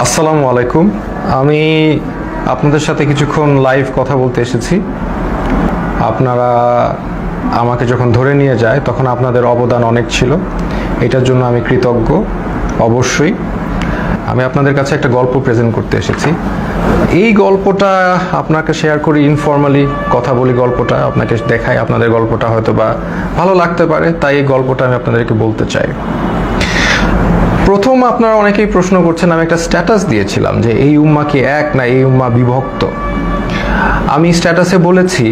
আসসালামু আলাইকুম। আমি আপনাদের সাথে কিছুক্ষণ লাইভ কথা বলতে এসেছি। আপনারা আমাকে যখন ধরে নিয়ে যায় তখন আপনাদের অবদান অনেক ছিল, এটার জন্য আমি কৃতজ্ঞ। অবশ্যই আমি আপনাদের কাছে একটা গল্প প্রেজেন্ট করতে এসেছি। এই গল্পটা আপনাকে শেয়ার করি, ইনফর্মালি কথা বলি, গল্পটা আপনাকে দেখাই। আপনাদের গল্পটা হয়তো বা ভালো লাগতে পারে, তাই এই গল্পটা আমি আপনাদেরকে বলতে চাই। প্রথম আপনারা অনেকেই প্রশ্ন করছেন, আমি একটা স্ট্যাটাস দিয়েছিলাম যে এই উম্মা কি এক না এই উম্মা বিভক্ত। আমি স্ট্যাটাসে বলেছি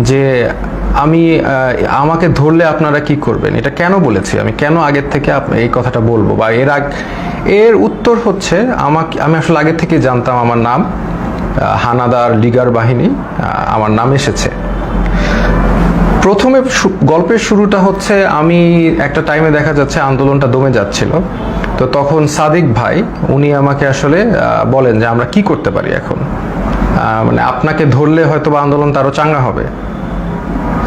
যে আমাকে ধরলে আপনারা কি করবেন। এটা কেন বলেছি, আমি কেন আগের থেকে এই কথাটা বলবো, বা এর উত্তর হচ্ছে আমি আসলে আগের থেকে জানতাম আমার নাম হানাদার লিগার বাহিনী, আমার নাম এসেছে। প্রথমে গল্পের শুরুটা হচ্ছে, আমি একটা টাইমে দেখা যাচ্ছে আন্দোলনটা দমে যাচ্ছিল, তো তখন সাদিক ভাই উনি আমাকে আসলে বলেন যে আমরা কি করতে পারি এখন, মানে আপনাকে ধরলে হয়তো বা আন্দোলনটা আরো চাঙ্গা হবে।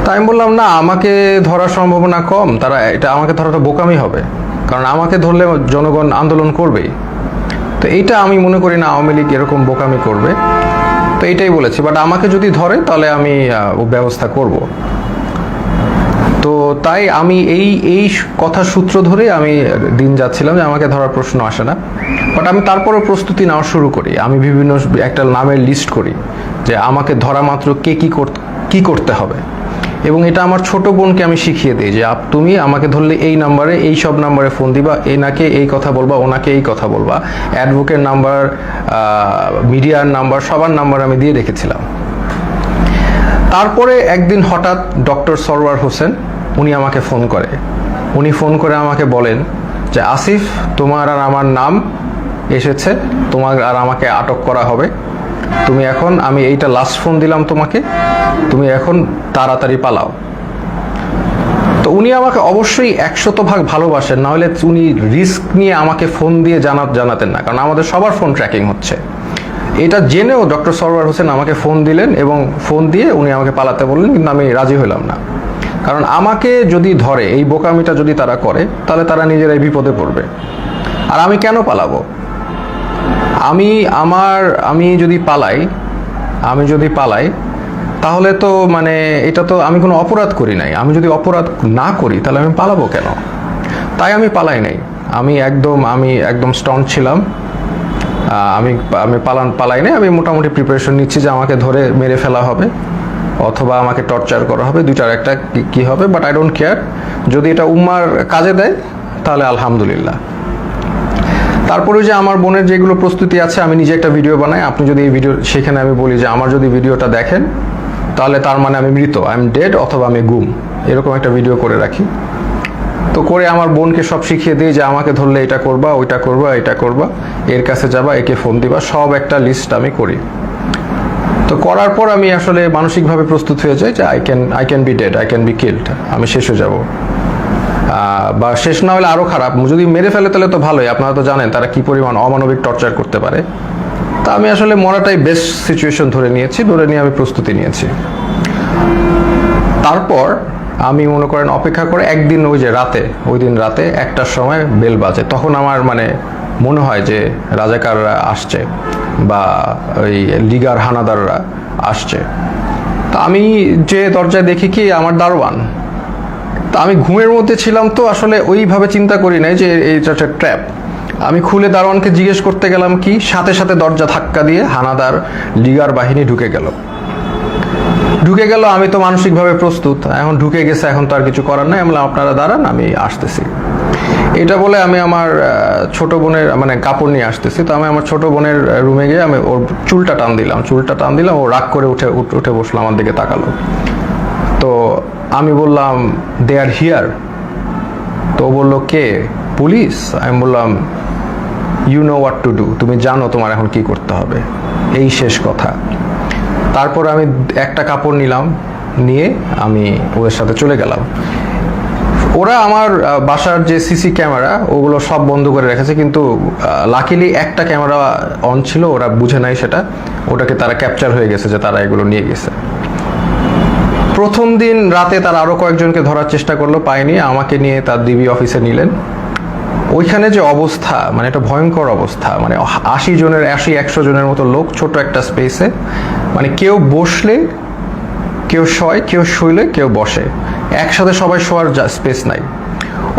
তাই আমি বললাম না, আমাকে ধরার সম্ভাবনা কম, এটা আমাকে ধরাটা বোকামি হবে, কারণ আমাকে ধরলে জনগণ আন্দোলন করবেই। তো এইটা আমি মনে করি না আওয়ামী লীগ এরকম বোকামি করবে, তো এইটাই বলেছি। বাট আমাকে যদি ধরে তাহলে আমি ব্যবস্থা করব। তো তাই আমি এই কথা সূত্র ধরে আমি দিন যাচ্ছিলাম যে আমাকে ধরার প্রশ্ন আসে না। বাট আমি তারপরেও প্রস্তুতি নেওয়া শুরু করি, আমি বিভিন্ন একটা নামের লিস্ট করি যে আমাকে ধরা মাত্র কে কি করতে হবে। এবং এটা আমার ছোট বোনকে আমি শিখিয়ে দিই যে তুমি আমাকে ধরলে এই নাম্বারে, এই সব নাম্বারে ফোন দিবা, এনাকে এই কথা বলবা, ওনাকে এই কথা বলবা, অ্যাডভোকেট নাম্বার, মিডিয়ার নাম্বার, সবার নাম্বার আমি দিয়ে রেখেছিলাম। তারপরে একদিন হঠাৎ ডক্টর সরওয়ার হোসেন উনি আমাকে ফোন করে আমাকে বলেন যে আসিফ, তোমার আর আমার নাম এসেছে, তোমার আর আমাকে আটক করা হবে, তুমি এখন, আমি এইটা লাস্ট ফোন দিলাম তোমাকে, তুমি এখন তাড়াতাড়ি পালাও। তো উনি আমাকে অবশ্যই 100% ভালোবাসেন, না হলে উনি রিস্ক নিয়ে আমাকে ফোন দিয়ে জানাতেন না, কারণ আমাদের সবার ফোন ট্র্যাকিং হচ্ছে। এটা জেনেও ডক্টর সরওয়ার হোসেন আমাকে ফোন দিলেন এবং ফোন দিয়ে উনি আমাকে পালাতে বললেন, কিন্তু আমি রাজি হলাম না। কারণ আমাকে যদি ধরে, এই বোকামিটা যদি তারা করে, তাহলে তারা নিজেরাই বিপদে পড়বে। আর আমি কেন পালাবো? আমি যদি পালাই তাহলে তো মানে এটা তো আমি কোনো অপরাধ করি নাই। আমি যদি অপরাধ না করি তাহলে আমি পালাবো কেন? তাই আমি পালাই নাই। আমি একদম স্ট্রং ছিলাম। আমি পালাই নাই। আমি মোটামুটি প্রিপারেশন নিচ্ছি যে আমাকে ধরে মেরে ফেলা হবে অথবা আমাকে টর্চার করা হবে, দুইটার একটা কি হবে। বাট আই ডোন্ট কেয়ার, যদি এটা উম্মার কাজে দেয় তাহলে আলহামদুলিল্লাহ। তারপরে যে আমার বোনের যেগুলো প্রস্তুতি আছে, আমি নিজে একটা ভিডিও বানাই। আপনি যদি এই ভিডিও, সেখানে আমি বলি যে আমার যদি ভিডিওটা দেখেন তাহলে তার মানে আমি মৃত, আই এম ডেড, অথবা আমি গুম, এরকম একটা ভিডিও করে রাখি। তো করে আমার বোনকে সব শিখিয়ে দিই যে আমাকে ধরলে এটা করবা, ওইটা করবা, এটা করবা, এর কাছে যাবা, একে ফোন দিবা, সব একটা লিস্ট আমি করি। তো করার পর আমি আসলে মানসিকভাবে প্রস্তুত হয়ে যাই যে I can be dead, I can be killed, আমি শেষ হয়ে যাব। বা শেষ না হলে আরও খারাপ, যদি মেরে ফেলে তাহলে তো ভালোই। আপনারা তো জানেন তারা কি পরিমাণ অমানবিক টর্চার করতে পারে। তা আমি আসলে মরাটাই বেস্ট সিচুয়েশন ধরে নিয়ে আমি প্রস্তুতি নিয়েছি। তারপর আমি মনে করেন অপেক্ষা করে একদিন ওই দিন রাতে 1টার সময় বেল বাজে। তখন আমার মানে মনে হয় যে রাজাকাররা আসছে বা ওই লিগার হানাদাররা আসছে। তা আমি যে দরজায় দেখি কি আমার দারোয়ান। তা আমি ঘুমের মধ্যে ছিলাম, তো আসলে ওইভাবে চিন্তা করি নাই যে এইটা একটা ট্র্যাপ। আমি খুলে দারোয়ানকে জিজ্ঞেস করতে গেলাম কি, সাথে সাথে দরজা ধাক্কা দিয়ে হানাদার লিগার বাহিনী ঢুকে গেল। আমি তো মানসিকভাবে প্রস্তুত, এখন ঢুকে গেছে, এখন তো আর কিছু করার নাই। আমি বললাম আপনারা দাঁড়ান, আমি আসতেছি। এটা বলে আমি আমার ছোট বোনের মানে কাপড় নিয়ে আসতেছি। তো আমি আমার ছোট বোনের রুমে গিয়ে আমি ওর চুলটা টান দিলাম। ও রাগ করে উঠে বসলো, আমার দিকে তাকালো। তো আমি বললাম দে আর হিয়ার। তো ও বললো কে? পুলিশ। আমি বললাম you know what to do, তুমি জানো তোমার এখন কি করতে হবে, এই শেষ কথা। তারপর আমি একটা কাপড় নিয়ে আমি ওদের সাথে চলে গেলাম। ওরা আমার বাসার যে সিসি ক্যামেরা ওগুলো সব বন্ধ করে রেখেছে, কিন্তু লাকিলি একটা ক্যামেরা অন ছিল, ওরা বুঝে নাই সেটা, ওটাকে তারা ক্যাপচার হয়ে গেছে যে তারা এগুলো নিয়ে গেছে। প্রথম দিন রাতে তারা আরো কয়েকজনকে ধরার চেষ্টা করলো, পায়নি। আমাকে নিয়ে তার ডিবি অফিসে নিলেন। ওইখানে যে অবস্থা, মানে একটা ভয়ঙ্কর অবস্থা, মানে 80 100 জনের মতো লোক ছোট একটা স্পেসে, মানে কেউ বসলে কেউ শয়, কেউ শুইলে কেউ বসে, একসাথে সবাই শোয়ার স্পেস নাই।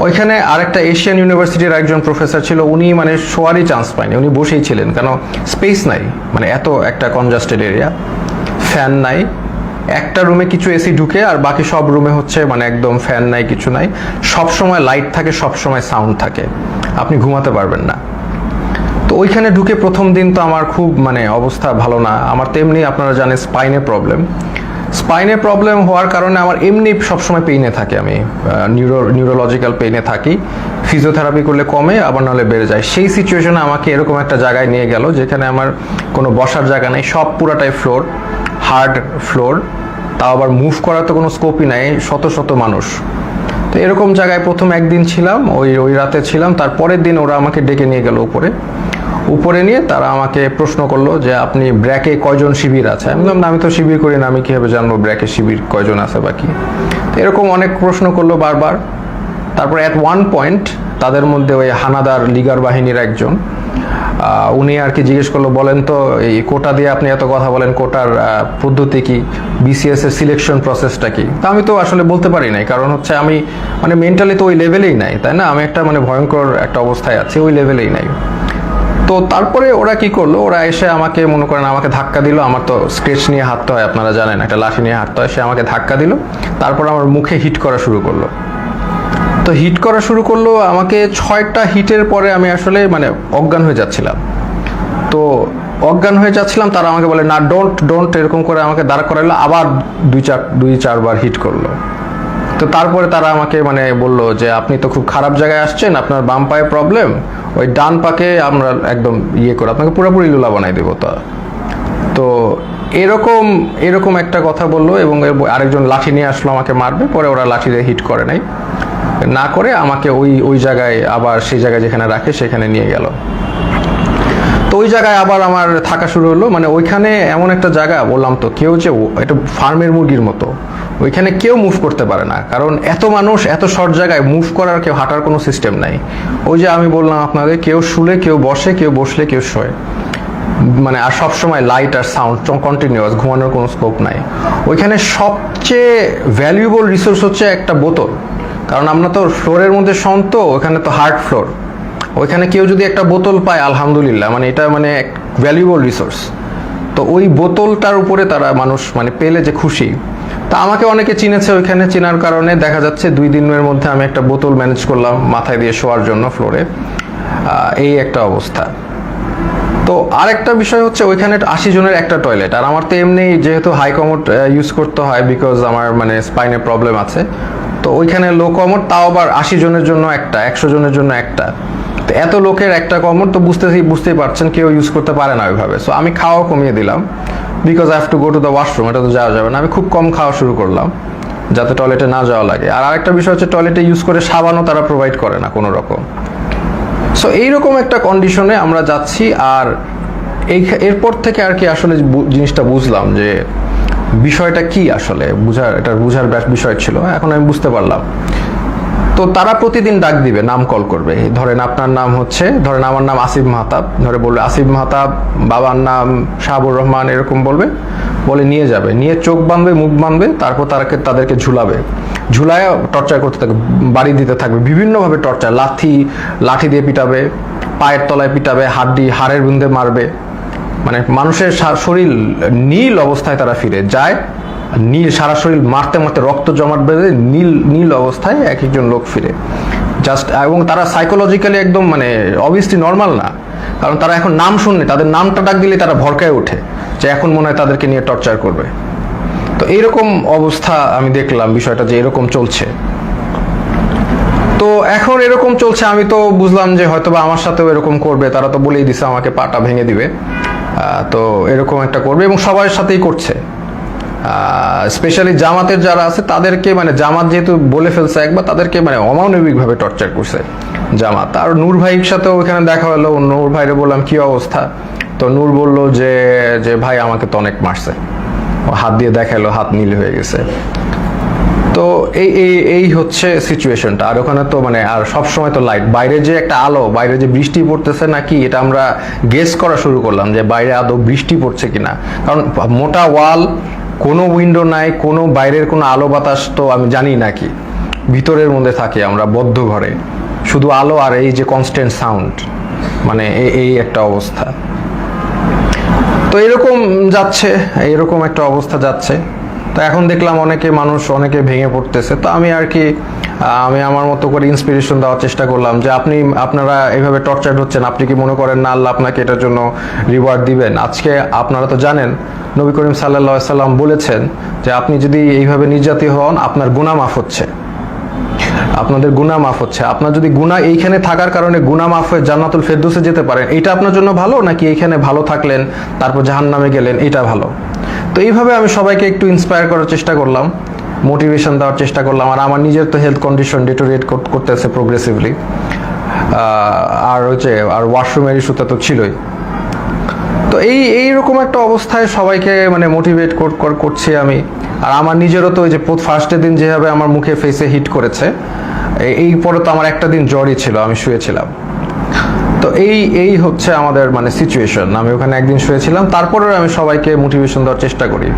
ওইখানে আরেকটা এশিয়ান ইউনিভার্সিটির একজন প্রফেসর ছিল, উনি মানে শোয়ারই চান্স পায়নি, উনি বসেই ছিলেন, কেন স্পেস নাই, মানে এত একটা কনজাস্টেড এরিয়া, ফ্যান নাই, একটা রুমে কিছু এসি ঢুকে আর বাকি সব রুমে হচ্ছে মানে একদম ফ্যান নাই, কিছু নাই, সব সময় লাইট থাকে, সব সময় সাউন্ড থাকে, আপনি ঘুমাতে পারবেন না। তো ওইখানে ঢুকে প্রথম দিন তো আমার খুব মানে অবস্থা ভালো না। আমার তেমনি আপনারা জানেন স্পাইনে প্রবলেম হওয়ার কারণে আমার এমনি সবসময় পেইনে থাকে, আমি নিউরোলজিক্যাল পেইনে থাকি, ফিজিওথেরাপি করলে কমে, আবার নাহলে বেড়ে যায়। সেই সিচুয়েশনে আমাকে এরকম একটা জায়গায় নিয়ে গেল যেখানে আমার কোনো বসার জায়গা নেই, সব পুরাটাই ফ্লোর, হার্ড ফ্লোর, তাও আবার মুভ করার তো কোনো স্কোপই নাই, শত শত মানুষ। তো এরকম জায়গায় প্রথম একদিন ছিলাম, ওই রাতে ছিলাম। তারপরের দিন ওরা আমাকে ডেকে নিয়ে গেল উপরে নিয়ে তারা আমাকে প্রশ্ন করলো যে আপনি ব্র্যাকে কয়জন শিবির আছে। আমি বললাম আমি তো শিবির করি না, আমি কীভাবে জানবো ব্র্যাকে শিবির কয়জন আছে বা কি। এরকম অনেক প্রশ্ন করলো বারবার। তারপর অ্যাট ওয়ান পয়েন্ট তাদের মধ্যে ওই হানাদার লিগার বাহিনীর একজন, উনি আর কি জিজ্ঞেস করলো, বলেন তো এই কোটা দিয়ে আপনি এত কথা বলেন, কোটার পদ্ধতি কি, বিসিএস এর সিলেকশন প্রসেসটা কি। তা আমি তো আসলে বলতে পারি নাই, কারণ হচ্ছে আমি মানে মেন্টালি তো ওই লেভেলেই নাই, তাই না, আমি একটা মানে ভয়ঙ্কর একটা অবস্থায় আছি, ওই লেভেলেই নাই। তো তারপরে ওরা কি করলো, ওরা এসে আমাকে মনে করেন আমাকে ধাক্কা দিল, আমার তো স্কেচ নিয়ে হাঁটতে হয়, আপনারা জানেন একটা লাঠি নিয়ে হাঁটতে হয়, সে আমাকে ধাক্কা দিল, তারপর আমার মুখে হিট করা শুরু করলো। তো হিট করা শুরু করলো আমাকে, 6টা হিটের পরে আমি আসলে মানে অজ্ঞান হয়ে যাচ্ছিলাম। তো অজ্ঞান হয়ে যাচ্ছিলাম, তারা আমাকে বলে না ডোন্ট এরকম করে আমাকে দাঁড় করাইলো, আবার 2-4 বার হিট করলো। তো তারপরে তারা আমাকে মানে বললো যে আপনি তো খুব খারাপ জায়গায় আসছেন, আপনার বাম পায়ে প্রবলেম, ওই ডান পাকে আমরা একদম ইয়ে করে আপনাকে পুরোপুরি লুলা বানাই দেবো। তো এরকম একটা কথা বললো, এবং আরেকজন লাঠি নিয়ে আসলো আমাকে মারবে, পরে ওরা লাঠি দিয়ে হিট করে নাই, না করে আমাকে ওই জায়গায় আবার সেই জায়গায় যেখানে রাখে সেখানে নিয়ে গেল। তো ওই জায়গায় আবার আমার থাকা শুরু হলো। মানে ওইখানে এমন একটা জায়গা, বললাম তো, কেউ যে এটা ফার্মের মুরগির মতো, ওইখানে কেউ মুভ করতে পারে না, কারণ এত মানুষ এত শর্ট জায়গায় মুভ করার, কেউ হাঁটার কোনো সিস্টেম নাই। ওই যে আমি বললাম আপনাদের, কেউ শুলে কেউ বসে, কেউ বসলে কেউ শোয়, মানে আর সব সময় লাইট আর সাউন্ড কন্টিনিউয়াস, ঘুমানোর কোনো স্কোপ নাই। ওইখানে সবচেয়ে ভ্যালুয়েবল রিসোর্স হচ্ছে একটা বোতল, কারণ আমরা তো ফ্লোরের মধ্যে তো ওখানে তো হার্ড ফ্লোর, ওইখানে কেউ যদি একটা বোতল পায় আলহামদুলিল্লাহ, মানে এটা মানে ভ্যালুয়েবল রিসোর্স। তো ওই বোতলটার উপরে তারা মানুষ মানে পেলে যে খুশি। তা আমাকে অনেকে চিনেছে, ওইখানে চেনার কারণে দেখা যাচ্ছে 2 দিনের মধ্যে আমি একটা বোতল ম্যানেজ করলাম মাথায় দিয়ে শোয়ার জন্য ফ্লোরে, এই একটা অবস্থা। তো আরেকটা বিষয় হচ্ছে ওইখানে 80 জনের একটা টয়লেট, আর আমার তো এমনি যেহেতু হাই কমোড ইউজ করতে হয়, বিকজ আমার মানে স্পাইনে প্রবলেম আছে, তো ওইখানে লো কমোড, তাও আবার 80 জনের জন্য একটা, 100 জনের জন্য একটা। তো এত লোকের একটা কমোড তো বুঝতেই পারছেন কেউ ইউজ করতে পারে না ওইভাবে। সো আমি খাওয়া কমিয়ে দিলাম, because I have to go to the washroom, এটা তো যাওয়া যাবে না। আমি খুব কম খাওয়া শুরু করলাম যাতে টয়লেটে না যাওয়া লাগে। আর আরেকটা বিষয় হচ্ছে টয়লেটে ইউজ করে সাবানও তারা প্রোভাইড করে না কোনো রকম। সো এইরকম একটা কন্ডিশনে আমরা যাচ্ছি। আর এরপর থেকে আর কি আসলে জিনিসটা বুঝলাম যে বিষয়টা কি, আসলে বুঝার বিষয় ছিল, এখন আমি বুঝতে পারলাম। তো তারা প্রতিদিন ডাক দিবে, নাম কল করবে, ধরেন আপনার নাম হচ্ছে, ধরেন আমার নাম আসিফ মাহতাব, ধরে বলবে আসিফ মাহতাব, বাবার নাম শাহাবুর রহমান, এরকম বলে নিয়ে যাবে, নিয়ে চোখ বাঁধবে, মুখ বাঁধবে, তারপর তাদেরকে ঝুলায় টর্চার করতে থাকবে, বাড়ি দিতে থাকবে বিভিন্নভাবে টর্চার, লাঠি দিয়ে পিটাবে, পায়ের তলায় পিটাবে, হাড়ের বিন্দে মারবে, মানে মানুষের শরীর নীল অবস্থায় তারা ফিরে যায়, সারা শরীর মারতে রক্ত জমাট বেঁধে নীল অবস্থায় এক একজন লোক ফিরে জাস্ট। এবং তারা সাইকোলজিক্যালি একদম মানে অবভিয়াসলি নর্মাল না, কারণ তারা এখন নাম শুনলে, তাদের নামটা ডাক দিলে তারা ভরকায় ওঠে যে এখন মনে হয় তাদেরকে নিয়ে টর্চার করবে। তো এইরকম অবস্থা আমি দেখলাম বিষয়টা যে এরকম চলছে। তো এখন এরকম চলছে, আমি তো বুঝলাম যে হয়তোবা আমার সাথেও এরকম করবে, তারা তো বলেই দিছে আমাকে পাটা ভেঙে দিবে। তো এরকম একটা করবে, এবং সবার সাথেই করছে। স্পেশালি জামাতের যারা আছে তাদেরকে, মানে জামাত যেহেতু বলে ফেলছে একবার, তাদেরকে মানে অমানবিকভাবে টর্চার করছে জামাত। আর নূর ভাইয়ের সাথেও ওখানে দেখা হলো, নূর ভাইরে বললাম কি অবস্থা, তো নূর বলল যে ভাই আমাকে তো অনেক মারছে, হাত দিয়ে দেখালো, হাত নীল হয়ে গেছে। তো এই এই এই হচ্ছে সিচুয়েশনটা। আর ওখানে তো মানে আর সব সময় তো লাইট, বাইরে যে একটা আলো, বাইরে যে বৃষ্টি পড়তেছে নাকি এটা আমরা গেস করা শুরু করলাম যে বাইরে আদৌ বৃষ্টি পড়ছে কিনা, কারণ মোটা ওয়াল, কোনো উইন্ডো নাই, কোনো বাইরের কোনো আলো বাতাস তো আমি জানি নাকি, ভিতরের মধ্যে থাকি আমরা বদ্ধ ঘরে, শুধু আলো আর এই যে কনস্ট্যান্ট সাউন্ড, মানে এই একটা অবস্থা। তো এরকম যাচ্ছে, এরকম একটা অবস্থা যাচ্ছে। তো এখন দেখলাম অনেকে ভেঙে পড়তেছে। তো আমি আর কি আমি আমার মতো করে ইন্সপিরেশন দেওয়ার চেষ্টা করলাম যে আপনারা এইভাবে টর্চার হচ্ছেন, আপনি কি মনে করেন না আল্লাহ আপনাকে এটার জন্য রিওয়ার্ড দিবেন? আজকে আপনারা তো জানেন নবী করিম সাল্লাল্লাহু আলাইহি সাল্লাম বলেছেন যে আপনি যদি এইভাবে নির্যাতিত হন আপনার গুনাহ মাফ হচ্ছে, আপনাদের গুনাহ মাফ হচ্ছে। আপনার যদি গুনাহ এইখানে থাকার কারণে গুনাহ মাফ হয়ে জান্নাতুল ফেরদৌসে যেতে পারেন, এটা আপনার জন্য ভালো, নাকি এইখানে ভালো থাকলেন তারপর জাহান্নামে গেলেন, এটা ভালো? তো এইভাবে আমি সবাইকে একটু ইন্সপায়ার করার চেষ্টা করলাম, মোটিভেশন দেওয়ার চেষ্টা করলাম। আর আমার নিজের তো হেলথ কন্ডিশন ডিটোরিয়েট করতেছে প্রোগ্রেসিভলি, আর ওয়াশরুমের ইস্যুটা তো ছিলই। তো এইরকম একটা অবস্থায় সবাইকে মানে মোটিভেট করছি আমি। আর আমার নিজেরও তো ওই যে ফার্স্টের দিন যেভাবে আমার মুখে ফেসে হিট করেছে, এই পরে তো আমার একটা দিন জ্বরই ছিল, আমি শুয়েছিলাম। তো এই হচ্ছে আমাদের মানে সিচুয়েশন। আমি ওখানে একদিন শুয়েছিলাম, তারপরেও আমি সবাইকে মোটিভেশন দেওয়ার চেষ্টা করি।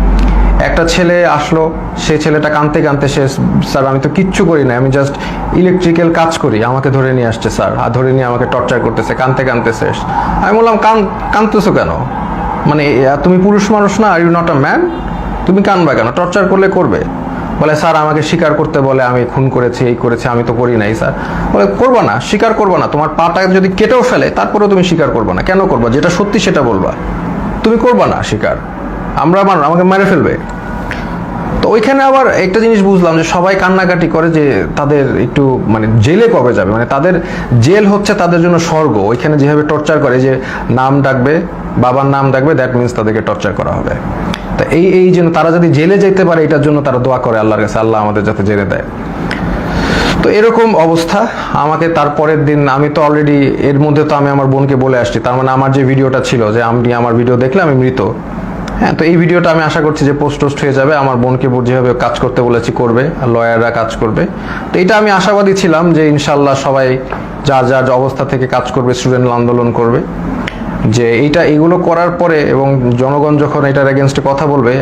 একটা ছেলে আসলো, সেই ছেলেটা কাঁদতে কাঁদতে শেষ, স্যার আমি তো কিচ্ছু করি না, আমি জাস্ট ইলেকট্রিক্যাল কাজ করি, আমাকে ধরে নিয়ে আসছে স্যার, আর ধরে নিয়ে আমাকে টর্চার করতেছে, কাঁদতে কাঁদতে শেষ। আমি বললাম কাঁদতেছো কেন? মানে তুমি পুরুষ মানুষ না? Are you not a man? তুমি কাঁদবা কেন? টর্চার করলে করবে। বলে স্যার আমাকে স্বীকার করতে বলে, আমি খুন করেছি, এই করেছি, আমি তো করি নাই স্যার। বলে করবা না, স্বীকার করবা না, তোমার পাটা যদি কেটেও ফেলে তারপরেও তুমি স্বীকার করবা না। কেন করবা? যেটা সত্যি সেটা বলবা, তুমি করবা না স্বীকার, আমাকে মেরে ফেলবে। তো ওইখানে আবার একটা জিনিস বুঝলাম যে সবাই কান্নাকাটি করে যে তাদের একটু মানে জেলে কবে যাবে, মানে তাদের জেল হচ্ছে তাদের জন্য স্বর্গ। ওইখানে যেভাবে টর্চার করে, যে নাম ডাকবে, বাবার নাম ডাকবে, দ্যাট মিনস তাদেরকে টর্চার করা হবে। তা এই জন্য তারা যদি জেলে যেতে পারে, এটার জন্য তারা দোয়া করে আল্লাহর কাছে, আল্লাহ আমাদের যাতে জেলে দেয়। তো এরকম অবস্থা। আমাকে তারপরের দিন, আমি তো অলরেডি এর মধ্যে তো আমি আমার বোনকে বলে আসছি, তার মানে আমার যে ভিডিওটা ছিল যে আমি আমার ভিডিও দেখলে আমি মৃত, হ্যাঁ, তো এই ভিডিওটা আমি আশা করছি যে পোস্ট হয়ে যাবে। আমার বোনকে যেভাবে কাজ করতে বলেছি করবে, লয়াররা কাজ করবে। তো এটা আমি আশাবাদী ছিলাম যে ইনশাল্লাহ সবাই যার যার অবস্থা থেকে কাজ করবে, স্টুডেন্ট আন্দোলন করবে, যে এগুলো করার পরে এবং জনগণ যখন এটার এগেনস্টে কথা বলবে,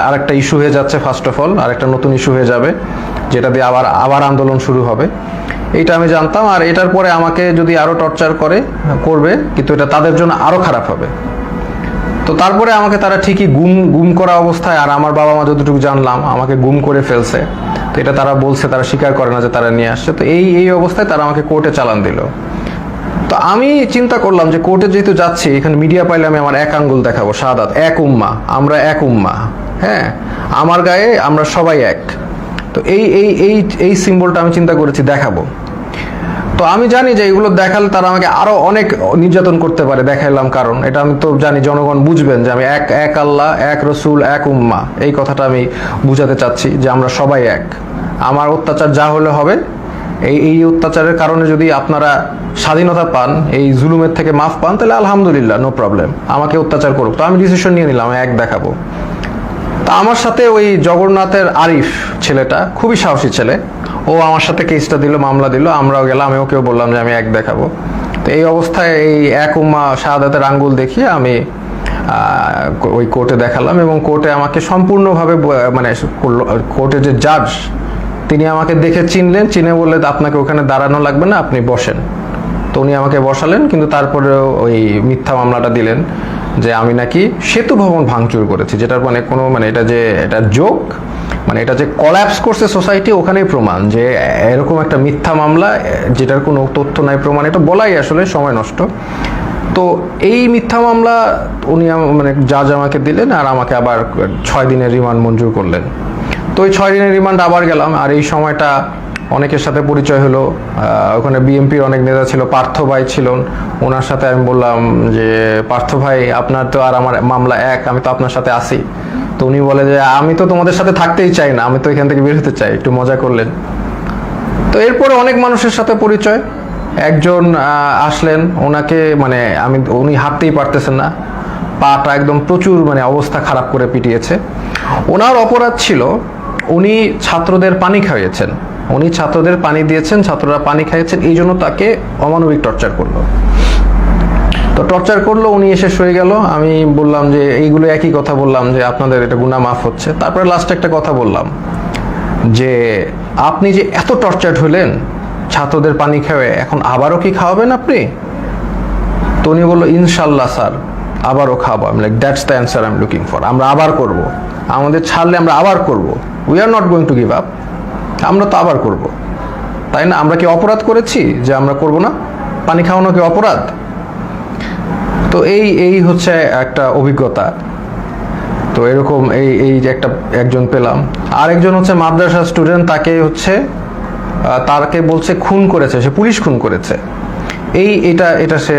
আরেকটা ইস্যু হয়ে যাচ্ছে, ফার্স্ট অফ অল আরেকটা নতুন ইস্যু হয়ে যাবে, যেটা দিয়ে আবার আন্দোলন শুরু হবে। এইটা আমি জানতাম। আর এটার পরে আমাকে যদি আরো টর্চার করবে, কিন্তু এটা তাদের জন্য আরো খারাপ হবে। তো তারপরে আমাকে তারা ঠিকই গুম করা অবস্থায়, আর আমার বাবা মা যতটুকু জানলাম আমাকে গুম করে ফেলছে। তো এটা তারা বলছে, তারা স্বীকার করে না যে তারা নিয়ে আসছে। তো এই অবস্থায় তারা আমাকে কোর্টে চালান দিল। তো আমি চিন্তা করলাম যে কোর্টে যেহেতু যাচ্ছি, এখানে মিডিয়া পাইলে আমি আমার এক আঙ্গুল দেখাবো, শাহাদাত, এক উম্মাহ, আমরা এক উম্মাহ, হ্যাঁ, আমার গায়ে আমরা সবাই এক। তো এই সিম্বলটা আমি চিন্তা করেছি দেখাবো। তো আমি জানি যে এগুলো দেখালে তারা আমাকে আরো অনেক নির্যাতন করতে পারে, দেখাইলাম, কারণ এটা আমি তো জানি জনগণ বুঝবেন যে আমি এক আল্লাহ, এক রসুল, এক উম্মাহ, এই কথাটা আমি বুঝাতে চাচ্ছি যে আমরা সবাই এক। আমার অত্যাচার যা হলে হবে, এই অত্যাচারের কারণে যদি আপনারা স্বাধীনতা পান, এই জুলুমের থেকে মাফ পান, তাহলে আলহামদুলিল্লাহ, নো প্রবলেম, আমাকে অত্যাচার করুক। তো আমি ডিসিশন নিয়ে নিলাম, এক দেখাবো। তা আমার সাথে ওই জগন্নাথের আরিফ ছেলেটা, খুবই সাহসী ছেলে, ও আমার সাথে কেসটা দিল, মামলা দিল, আমরাও গেলাম, আমি ওকেও বললাম যে আমি এক দেখাবো। তো এই অবস্থায় এই এক উম্মাহ শাহাদাতের আঙ্গুল দেখিয়ে আমি ওই কোর্টে দেখালাম, এবং কোর্টে আমাকে সম্পূর্ণভাবে মানে কোর্টের যে জাজ, তিনি আমাকে দেখে চিনে বললে আপনাকে ওখানে দাঁড়ানো লাগবে না, আপনি বসেন। তো উনি আমাকে বসালেন, কিন্তু তারপরেও ওই মিথ্যা মামলাটা দিলেন যে আমি নাকি সেতু ভবন ভাঙচুর করেছি, যেটার মানে কোনো মানে এটা জোক, মানে এটা যে কলাপস করছে সোসাইটি, ওখানেই প্রমাণ যে এরকম একটা মিথ্যা মামলা যেটার কোনো তথ্য নাই, প্রমাণ, এটা বলাই আসলে সময় নষ্ট। তো এই মিথ্যা মামলা উনি মানে জাজ আমাকে দিলেন, আর আমাকে আবার 6 দিনের রিমান্ড মঞ্জুর করলেন। তো ওই 6 দিনের রিমান্ড আবার গেলাম। আর এই সময়টা অনেকের সাথে পরিচয় হলো। ওখানে বিএনপির অনেক নেতা ছিল, পার্থ ভাই ছিলেন, ওনার সাথে আমি বললাম যে পার্থ ভাই, আপনার তো আর আমার মামলা এক, আমি তো আপনার সাথে আছি। তো উনি বলে যে আমি তো তোমাদের সাথে থাকতেই চাই না, আমি তো এখান থেকে বের হতে চাই, একটু মজা করলেন। তো এরপরে অনেক মানুষের সাথে পরিচয়। একজন আসলেন, ওনাকে মানে উনি হাঁটতেই পারতেছেন না, পাটা একদম প্রচুর মানে অবস্থা খারাপ করে পিটিয়েছে। ওনার অপরাধ ছিল, উনি ছাত্রদের পানি খাইয়েছেন, উনি ছাত্রদের পানি দিয়েছেন, ছাত্ররা পানি খাইয়েছেন, এই জন্য তাকে অমানবিক টর্চার করলো। তো টর্চার করলো, উনি এসে শুয়ে গেল। আমি বললাম যে এইগুলো একই কথা বললাম যে আপনাদের এটা গুনাহ মাফ হচ্ছে। তারপরে লাস্টে একটা কথা বললাম যে আপনি যে এত টর্চার্ড হলেন ছাত্রদের পানি খাওয়ায়, এখন আবারও কি খাওয়াবেন আপনি? তো উনি বললো ইনশাল্লাহ স্যার আবারও খাওয়াবো। আমি like that's the answer I am looking for. আমরা আবার করব, আমাদের ছাড়লে আমরা আবার করব, we are not going to give up. আমরা তো আবার করব, তাই না? আমরা কি অপরাধ করেছি যে আমরা করব না? পানি খাওয়ানো কি অপরাধ? তো এই হচ্ছে একটা অভিজ্ঞতা। তো এরকম এই যে একজন পেলাম। আরেকজন হচ্ছে মাদ্রাসা স্টুডেন্ট, তাকে হচ্ছে তাকে বলছে খুন করেছে, সে পুলিশ খুন করেছে, এটা সে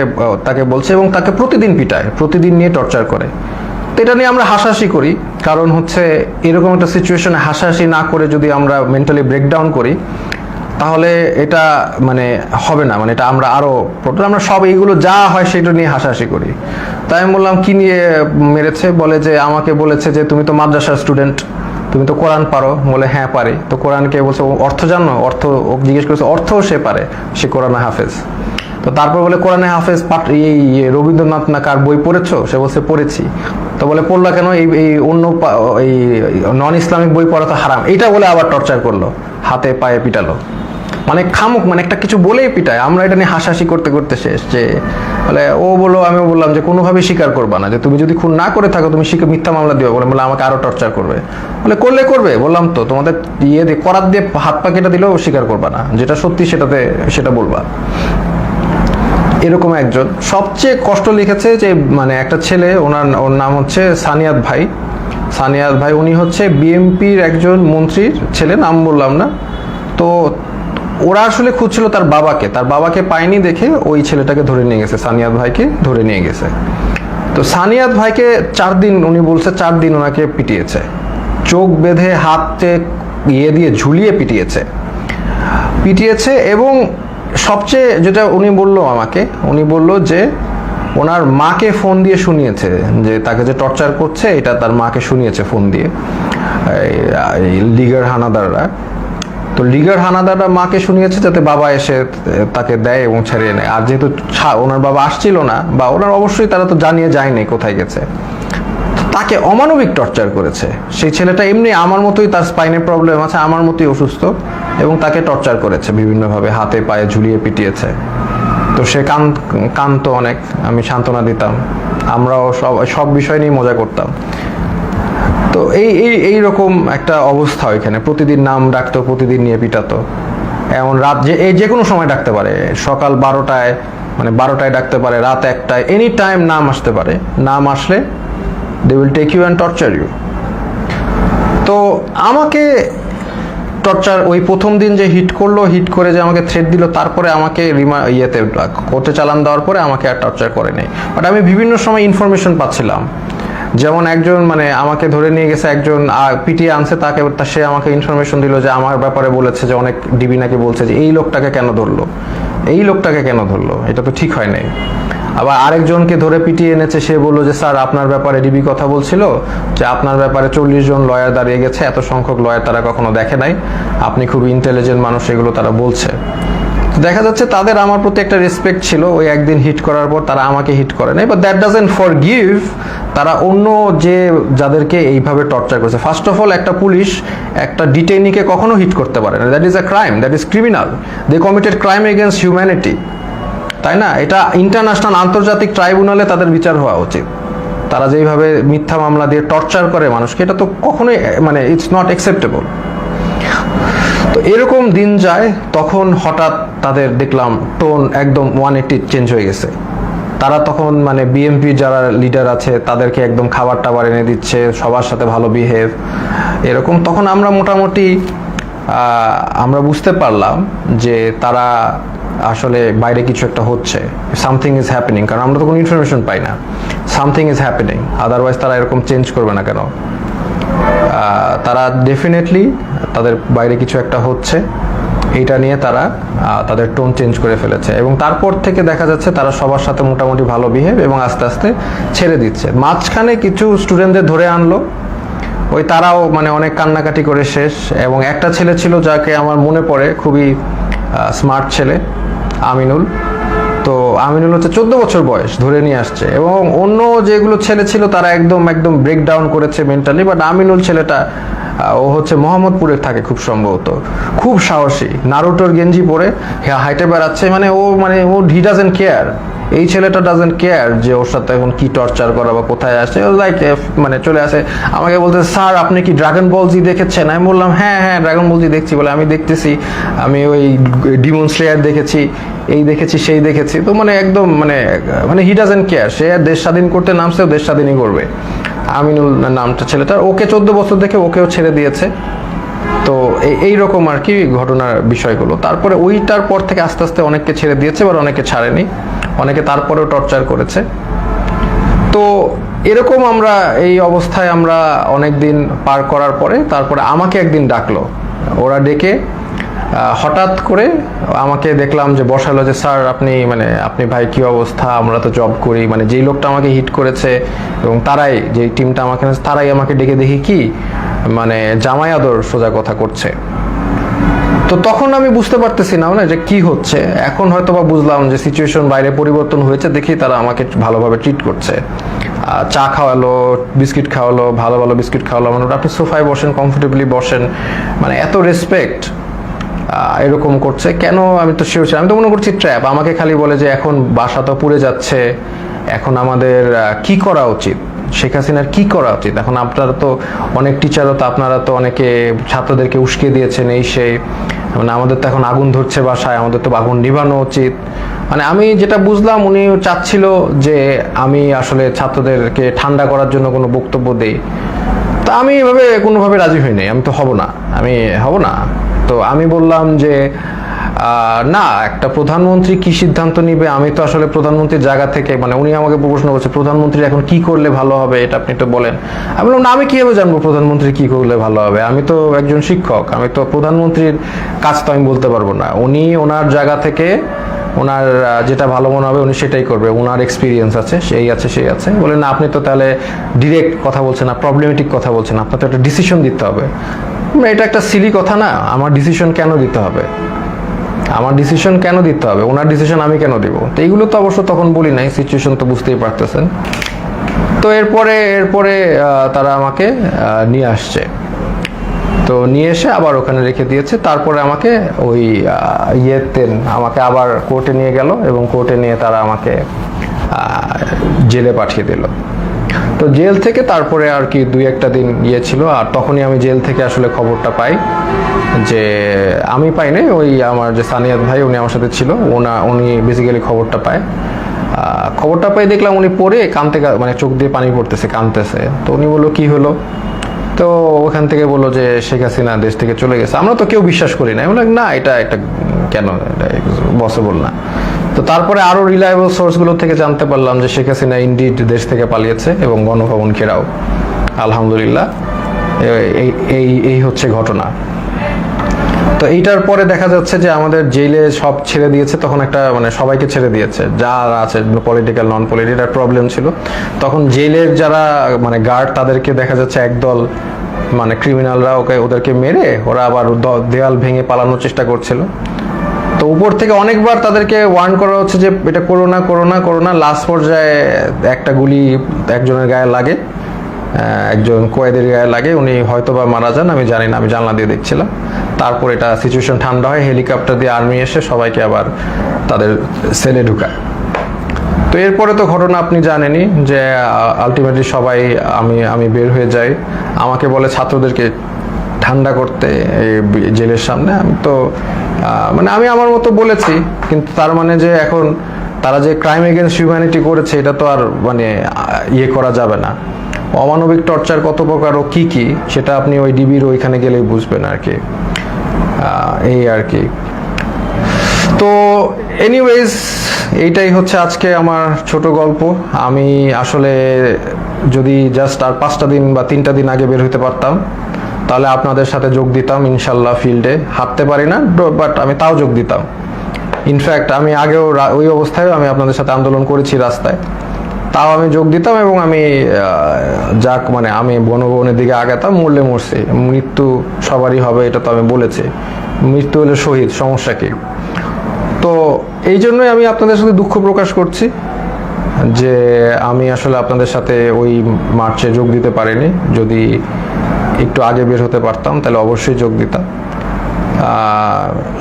তাকে বলছে, এবং তাকে প্রতিদিন পিটায়, প্রতিদিন নিয়ে টর্চার করে। তো এটা নিয়ে আমরা হাসাহাসি করি, কারণ হচ্ছে এরকম একটা সিচুয়েশনে হাসাহাসি না করে যদি আমরা মেন্টালি ব্রেকডাউন করি তাহলে এটা মানে হবে না, মানে এটা আমরা আমরা সব এইগুলো যা হয় সেটা নিয়ে হাসাহাসি করি। তাই আমি বললাম কি নিয়ে মেরেছে? বলে যে আমাকে বলেছে যে তুমি তো মাদ্রাসার স্টুডেন্ট, তুমি তো কোরআন পারো। বলে হ্যাঁ পারি। তো কোরআনকে বলছে অর্থ জানো? অর্থ জিজ্ঞেস করেছে, অর্থও সে পারে, সে কোরআনে হাফেজ। তো তারপর বলে কোরআনে হাফেজ এই রবীন্দ্রনাথ না কার বই পড়েছো? সে বলছে পড়েছি। তো বলে পড়লা কেন? এই অন্য এই নন ইসলামিক বই পড়া তো হারাম, এটা বলে আবার টর্চার করলো, হাতে পায়ে পিটালো। মানে খামুক, মানে একটা কিছু বলেই পিটায়। আমরা এটা নিয়ে হাসাহাসি করতে করতে শেষ। যে বলে ও বললো, আমিও বললাম যে কোনোভাবেই স্বীকার করবা না, যে তুমি যদি খুন না করে থাকো তুমি মিথ্যা মামলা দিও। বলে আমাকে আরো টর্চার করবে। বলে করবে, বললাম তো তোমাদের ইয়ে দিয়ে করাত দিয়ে হাত পা কেটে দিলেও স্বীকার করবা না, যেটা সত্যি সেটা বলবা। এরকম একজন সবচেয়ে কষ্ট লিখেছে যে মানে একটা ছেলে, ওর নাম হচ্ছে সানিয়াত ভাই। উনি হচ্ছে বিএমপির একজন মন্ত্রীর ছেলে, নাম বললাম না। তো ওরা আসলে খুঁজছিল তার বাবাকে পায়নি দেখে ওই ছেলেটাকে ধরে নিয়ে গেছে, সানিয়াত ভাইকে ধরে নিয়ে গেছে। তো সানিয়াত ভাইকে 4 দিন, উনি বলছে 4 দিন ওনাকে পিটিয়েছে, চোখ বেঁধে হাতে দিয়ে ঝুলিয়ে পিটিয়েছে। এবং সবচেয়ে যেটা উনি বলল যে ওনার মাকে ফোন দিয়ে শুনিয়েছে যে তাকে যে টর্চার করছে, এটা তার মাকে শুনিয়েছে ফোন দিয়ে লিগার হানাদাররা। তো লিগার হানাদাররা মাকে শুনিয়েছে যাতে বাবা এসে তাকে দেয় এবং ছেড়ে নেয়। আর যেহেতু ওনার বাবা আসছিল না, বা ওনার অবশ্যই তারা তো জানিয়ে যায়নি কোথায় গেছে, তাকে অমানবিক টর্চার করেছে। সেই ছেলেটা এমনি আমার মতোই, তার স্পাইনের প্রবলেম আছে, আমার মতোই অসুস্থ, এবং তাকে টর্চার করেছে বিভিন্নভাবে, হাতে পায়ে ঝুলিয়ে পিটিয়েছে। তো সে কাঁদতো অনেক, আমি সান্ত্বনা দিতাম, আমরাও সব বিষয় নিয়ে মজা করতাম। তো এইরকম একটা অবস্থা ওইখানে, প্রতিদিন নাম ডাকতো, প্রতিদিন নিয়ে পিটাতো। এমন রাত যে কোনো সময় ডাকতে পারে, সকাল 12টায়, মানে 12টায় ডাকতে পারে, রাত 1টায়, এনি টাইম নাম আসতে পারে। নাম আসলে they will take you and torture you. তো আমাকে টর্চার ওই প্রথম দিন যে হিট করে যে আমাকে থ্রেট দিল, তারপরে আমাকে কোর্টে চালান দেওয়ার পরে আমাকে আর টর্চার করে নাই। বাট আমি বিভিন্ন সময় ইনফরমেশন পাচ্ছিলাম, যেমন একজন মানে আমাকে ধরে নিয়ে গেছে, একজন পিটিয়ে আনছে, সে আমাকে ইনফরমেশন দিল যে আমার ব্যাপারে বলেছে যে অনেক ডিবি নাকি বলছে যে এই লোকটাকে কেন ধরলো, এটা তো ঠিক হয় নাই। আবার আরেকজনকে ধরে পিটিয়ে এনেছে, সে বললো যে স্যার আপনার ব্যাপারে ডিবি কথা বলছিল যে আপনার ব্যাপারে 40 জন লয়ার দাঁড়িয়ে গেছে, এত সংখ্যক লয়ার তারা কখনো দেখে নাই, আপনি খুব ইন্টেলিজেন্ট মানুষ, এগুলো তারা বলছে। দেখা যাচ্ছে তাদের আমার প্রতি একটা রেসপেক্ট ছিল। ওই একদিন হিট করার পর তারা আমাকে হিট করে নাই, বাট দ্যাট ডাজন্ট ফরগিভ তারা অন্য যাদেরকে এইভাবে টর্চার করেছে। ফার্স্ট অফ অল, একটা পুলিশ একটা ডিটেইনিকে কখনো হিট করতে পারে না, that is a crime, that is criminal, they committed crime against humanity, তাই না? এটা ইন্টারন্যাশনাল, আন্তর্জাতিক ট্রাইব্যুনালে তাদের বিচার হওয়া উচিত। তারা যেইভাবে মিথ্যা মামলা দিয়ে টর্চার করে মানুষকে, এটা তো কখনোই মানে ইটস নট অ্যাকসেপ্টেবল। তো এরকম দিন যায়, তখন হঠাৎ তাদের দেখলাম টোন একদম 180 চেঞ্জ হয়ে গেছে। তারা তখন মানে বিএমপি যারা লিডার আছে তাদেরকে একদম খাবার টাবার এনে দিচ্ছে, সবার সাথে ভালো বিহেভ, এরকম। তখন আমরা মোটামুটি আমরা বুঝতে পারলাম যে তারা আসলে বাইরে কিছু একটা হচ্ছে, সামথিং ইজ হ্যাপেনিং, কারণ আমরা তো কোনো ইনফরমেশন পাই না, সামথিং ইজ হ্যাপেনিং, আদারওয়াইজ তারা এরকম চেঞ্জ করবে না কেন? তারা ডেফিনেটলি তাদের বাইরে কিছু একটা হচ্ছে, এইটা নিয়ে তারা তাদের টোন চেঞ্জ করে ফেলেছে। এবং তারপর থেকে দেখা যাচ্ছে তারা সবার সাথে মোটামুটি ভালো বিহেভ, এবং আস্তে আস্তে ছেড়ে দিচ্ছে। মাঝখানে কিছু স্টুডেন্টদের ধরে আনলো, ওই তারাও মানে অনেক কান্নাকাটি করে শেষ। এবং একটা ছেলে ছিল যাকে আমার মনে পড়ে, খুবই স্মার্ট ছেলে, আমিনুল। তো আমিনুল হচ্ছে 14 বছর বয়স ধরে নিয়ে আসছে, এবং অন্য যেগুলো ছেলে ছিল তারা একদম একদম ব্রেক ডাউন করেছে মেন্টালি, বাট আমিনুল ছেলেটা ও হচ্ছে মোহাম্মদপুরে থাকে খুব সম্ভবত, খুব সাহসী, নারুটোর গেঞ্জি পরে হাইটে বেড়াচ্ছে, মানে ও হি ডাজেন্ট কেয়ার। এই ছেলেটা ডাজেন্ট কেয়ার যে ওর সাথে এখন কি টর্চার করা বা কোথায় আসছে, লাইক মানে চলে আসে আমাকে বলতে, স্যার আপনি কি ড্রাগন বল জি দেখেছেন? আমি বললাম হ্যাঁ হ্যাঁ ড্রাগন বল জি দেখছি। বলে আমি দেখতেছি, আমি ওই ডিমন স্লেয়ার দেখেছি, এই দেখেছি সেই দেখেছি। তো মানে একদম মানে হি ডাজেন্ট কেয়ার, সে দেশ স্বাধীন করতে নামছে, দেশ স্বাধীনই করবে। আমিনুল নামটা ছেলেটার, ওকে 14 বছর দেখে ওকেও ছেড়ে দিয়েছে। তো এই রকম আর কি ঘটনার বিষয়গুলো। তারপরে ওইটার পর থেকে আস্তে আস্তে অনেককে ছেড়ে দিয়েছে, বা অনেকে ছাড়েনি, অনেকে তারপরেও টর্চার করেছে। তো এরকম আমরা এই অবস্থায় আমরা অনেক দিন পার করার পরে তারপরে আমাকে একদিন ডাকলো, ওরা ডেকে হঠাৎ করে আমাকে দেখলাম যে বসালো, যে স্যার আপনি ভাই কি অবস্থা, আমরা তো জব করি, মানে যেই লোকটা আমাকে হিট করেছে এবং তারাই যেই টিমটা তারাই আমাকে ডেকে দেখি কি মানে জামাই আদর সোজা কথা করছে। তো তখন আমি বুঝতে পারতেছি না যে কি হচ্ছে। এখন হয়তো বা বুঝলাম যে সিচুয়েশন বাইরে পরিবর্তন হয়েছে, দেখি তারা আমাকে ভালোভাবে ট্রিট করছে, চা খাওয়ালো, বিস্কিট খাওয়ালো, ভালো ভালো বিস্কিট খাওয়ালো, মানে আপনি সোফায় বসেন, কমফোর্টেবলি বসেন, মানে এত রেসপেক্ট এরকম করছে কেন? আমি তো শিওর ছিলাম, আমি তো মনে করছি ট্র্যাপ। আমাকে খালি বলে যে এখন বাসা তো পুড়ে যাচ্ছে, এখন আমাদের কি করা উচিত, শেখ হাসিনার কি করা উচিত। এখন আপনারা তো অনেক টিচারও তো, আপনারা তো অনেকে ছাত্রদেরকে উস্কে দিয়েছেন, এই সেই, মানে আমাদের তো এখন আগুন ধরছে বাসায়, আমাদের তো আগুন নিভানো উচিত। মানে আমি যেটা বুঝলাম উনি চাচ্ছিল যে আমি আসলে ছাত্রদেরকে ঠান্ডা করার জন্য কোনো বক্তব্য দেই। তা আমি এভাবে কোনোভাবে রাজি হই নাই, আমি তো হব না। তো আমি বললাম যে না, একটা প্রধানমন্ত্রী কি সিদ্ধান্ত নিবে, আমি তো আসলে প্রধানমন্ত্রীর জায়গা থেকে, মানে উনি আমাকে প্রশ্ন করছে প্রধানমন্ত্রী এখন কি করলে ভালো হবে, এটা আপনি তো বলেন। আমি বললাম না, আমি কিভাবে জানবো প্রধানমন্ত্রী কি করলে ভালো হবে, আমি তো একজন শিক্ষক, আমি তো প্রধানমন্ত্রীর কাজ তো আমি বলতে পারবো না। উনি ওনার জায়গা থেকে ওনার যেটা ভালো মনে হবে উনি সেটাই করবে, ওনার এক্সপিরিয়েন্স আছে, সেই আছে। বলে না, আপনি তো তাহলে ডিরেক্ট কথা বলছেন না, প্রবলেমেটিক কথা বলছেন, আপনার তো একটা ডিসিশন দিতে হবে। এটা একটা সিলি কথা না, আমার ডিসিশন কেন দিতে হবে, ওনার ডিসিশন আমি কেন দিব? তো এইগুলো তো অবশ্য তখন বলি নাই, সিচুয়েশন তো বুঝতেই পারতেছেন। তো এরপরে তারা আমাকে নিয়ে আসছে, তো নিয়ে এসে আবার ওখানে রেখে দিয়েছে। তারপরে আমাকে ওই আমাকে আবার কোর্টে নিয়ে গেল, এবং কোর্টে নিয়ে তারা আমাকে জেলে পাঠিয়ে দিল। তো জেল থেকে তারপরে আর কি 2-1 দিন ছিল, আর তখনই আমি জেল থেকে আসলে খবরটা পাই, যে আমি পাই নাই, ওই আমার যে সানিয়াত ভাই উনি আমার সাথে ছিল, উনি বেসিক্যালি খবরটা পায়। দেখলাম উনি পড়ে কাঁদতে, মানে চোখ দিয়ে পানি পড়তেছে, কাঁদতেছে। তো উনি বললো কি হলো, তো ওখান থেকে বললো যে শেখ হাসিনা দেশ থেকে চলে গেছে। আমরা তো কেউ বিশ্বাস করি না, বললাম না এটা কেন পসিবল না। তো তারপরে আরো রিলায়েবল সোর্সগুলো থেকে জানতে পারলাম যে শেখ হাসিনা ইনডিড দেশ থেকে পালিয়েছে, এবং গণভবন ঘেরাও, আলহামদুলিল্লাহ। এই হচ্ছে ঘটনা। তো এইটার পরে দেখা যাচ্ছে যে আমাদের জেলে সব ছেড়ে দিয়েছে, তখন একটা মানে সবাইকে ছেড়ে দিয়েছে যারা আছে, পলিটিক্যাল নন পলিটিক্যাল প্রবলেম ছিল। তখন জেলের যারা মানে গার্ড, তাদেরকে দেখা যাচ্ছে একদল মানে ক্রিমিনালরা ওদেরকে মেরে ওরা আবার দেয়াল ভেঙে পালানোর চেষ্টা করছিল। তো উপর থেকে অনেকবার তাদেরকে ওয়ার্ন করা হচ্ছে যে এটা করো না। লাস্ট পর্যায়ে একটা গুলি একজনের গায়ে লাগে, একজন কয়েদের গায়ে লাগে, উনি হয়তো বা মারা যান, আমি জানি না, আমি জানলা দিয়ে দেখছিলাম। তারপর এটা সিচুয়েশন ঠান্ডা হয়, হেলিকপ্টার দিয়ে আর্মি এসে সবাইকে আবার তাদের সেলে ঢুকায়। তো এরপরে তো ঘটনা আপনি জানেনই, যে আলটিমেটলি সবাই আমি বের হয়ে যাই, আমাকে বলে ছাত্রদেরকে ঠান্ডা করতে জেলের সামনে। আমি তো মানে আমি আমার মতো বলেছি, কিন্তু তার মানে যে এখন তারা যে ক্রাইম এগেনস্ট হিউম্যানিটি করেছে এটা তো আর মানে করা যাবে না। অমানবিক টর্চার কত প্রকার ও কি সেটা আপনি ওই ডিবির ওইখানে গেলেই বুঝবেন আর কি, এই আর কি। তো এনিওয়েজ, এইটাই হচ্ছে আজকে আমার ছোট গল্প। আমি আসলে যদি জাস্ট আর 5টা দিন বা 3টা দিন আগে বের হতে পারতাম, তাহলে আপনাদের সাথে যোগ দিতাম ইনশাল্লাহ। ফিল্ডে হাঁটতে পারি না, বাট আমি তাও যোগ দিতাম। ইনফ্যাক্ট আমি আগেও ওই অবস্থায় আমি আপনাদের সাথে আন্দোলন করেছি রাস্তায়। তাও আমি যোগ দিতাম এবং আমি যাক মানে আমি বনভবনের দিকে আগাতাম, মরলে মরছি, মৃত্যু সবারই হবে এটা তো আমি বলেছি, মৃত্যু হলে শহীদ, সমস্যা কি। তো এই জন্যই আমি আপনাদের সাথে দুঃখ প্রকাশ করছি যে আমি আসলে আপনাদের সাথে ওই মার্চে যোগ দিতে পারিনি। যদি একটু আগে বের হতে পারতাম তাহলে অবশ্যই যোগ দিতাম।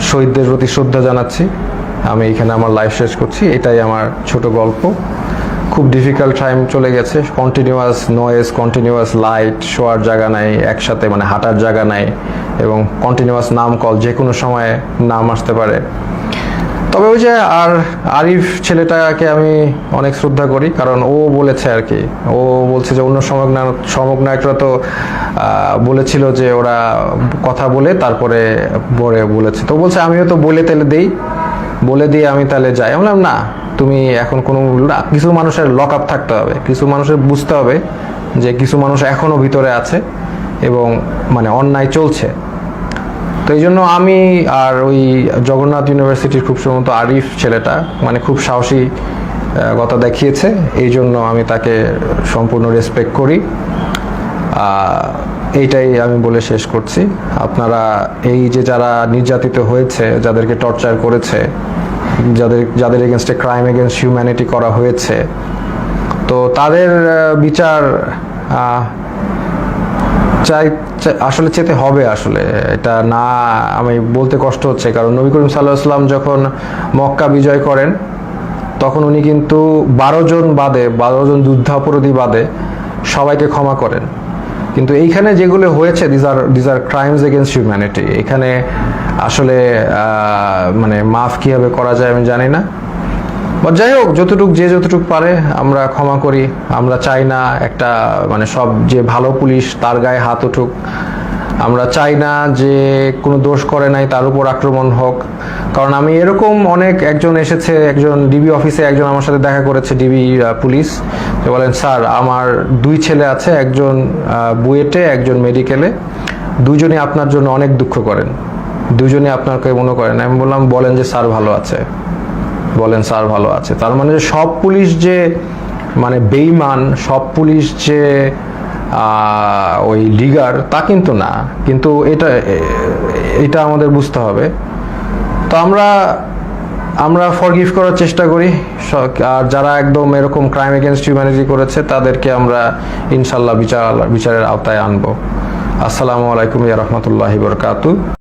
শহীদদের প্রতি শ্রদ্ধা জানাচ্ছি। আমি এখানে আমার লাইফ শেষ করছি। এটাই আমার ছোট গল্প। খুব ডিফিকাল্ট টাইম চলে গেছে, কন্টিনিউয়াস নয়েজ, কন্টিনিউয়াস লাইট, শোয়ার জায়গা নাই, একসাথে মানে হাঁটার জায়গা নাই, এবং কন্টিনিউয়াস নাম কল, যে কোনো সময় নাম আসতে পারে। তবে ওই যে আরিফ ছেলেটাকে আমি অনেক শ্রদ্ধা করি, কারণ ও বলেছে আর কি, ও বলছে যে অন্য সমগ্নায়করা তো বলেছিল যে ওরা কথা বলে তারপরে বলেছে, তো বলছে আমিও তো বলে দিয়ে আমি তাহলে যাই। আমি বললাম না, তুমি এখন কোনো কিছু মানুষের লক আপ থাকতে হবে, কিছু মানুষের বুঝতে হবে যে কিছু মানুষ এখনো ভিতরে আছে এবং মানে অন্যায় চলছে। তো এই জন্য আমি আর ওই জগন্নাথ ইউনিভার্সিটির খুব সম্ভবত আরিফ ছেলেটা মানে খুব সাহসী কথা দেখিয়েছে, এই জন্য আমি তাকে সম্পূর্ণ রেসপেক্ট করি। এইটাই আমি বলে শেষ করছি। আপনারা এই যে যারা নির্যাতিত হয়েছে, যাদেরকে টর্চার করেছে, যাদের এগেনস্টে ক্রাইম এগেনস্ট হিউম্যানিটি করা হয়েছে, তো তাদের বিচার আসলে চেতে হবে। আসলে এটা না আমি বলতে কষ্ট হচ্ছে, কারণ নবী করিম সাল্লাল্লাহু আলাইহি ওয়াসাল্লাম যখন মক্কা বিজয় করেন তখন উনি কিন্তু 12 জন যুদ্ধাপরাধী বাদে সবাইকে ক্ষমা করেন। কিন্তু এইখানে যেগুলো হয়েছে these are crimes against humanity. এখানে আসলে মানে মাফ কিভাবে করা যায় আমি জানি না। বা যাই হোক, যতটুক পারে আমরা ক্ষমা করি। আমরা চাই না একটা মানে সব যে ভালো পুলিশ তার গায়ে হাত উঠুক। আমরা চাই না যে কোনো দোষ করে নাই তার উপর আক্রমণ হোক। কারণ আমি এরকম একজন এসেছে, একজন ডিবি অফিসে একজন আমার সাথে দেখা করেছে, ডিবি পুলিশ, যে বলেন স্যার আমার 2 ছেলে আছে, একজন বুয়েটে একজন মেডিকেলে, দুজনই আপনার জন্য অনেক দুঃখ করেন, দুজনই আপনাকে মনে করেন। আমি বললাম বলেন যে স্যার ভালো আছে, বলেন স্যার ভালো আছে। তার মানে যে সব পুলিশ যে মানে বেঈমান, সব পুলিশ যে ওই লিগার তা কিন্তু না, কিন্তু এটা আমাদের বুঝতে হবে। তো আমরা ফরগিভ করার চেষ্টা করি, আর যারা একদম এরকম ক্রাইম এগেনস্ট হিউম্যানিটি করেছে তাদেরকে আমরা ইনশাল্লাহ বিচারের আওতায় আনবো। আসসালামু আলাইকুম ওয়া রাহমাতুল্লাহি ওয়া বারাকাতুহু।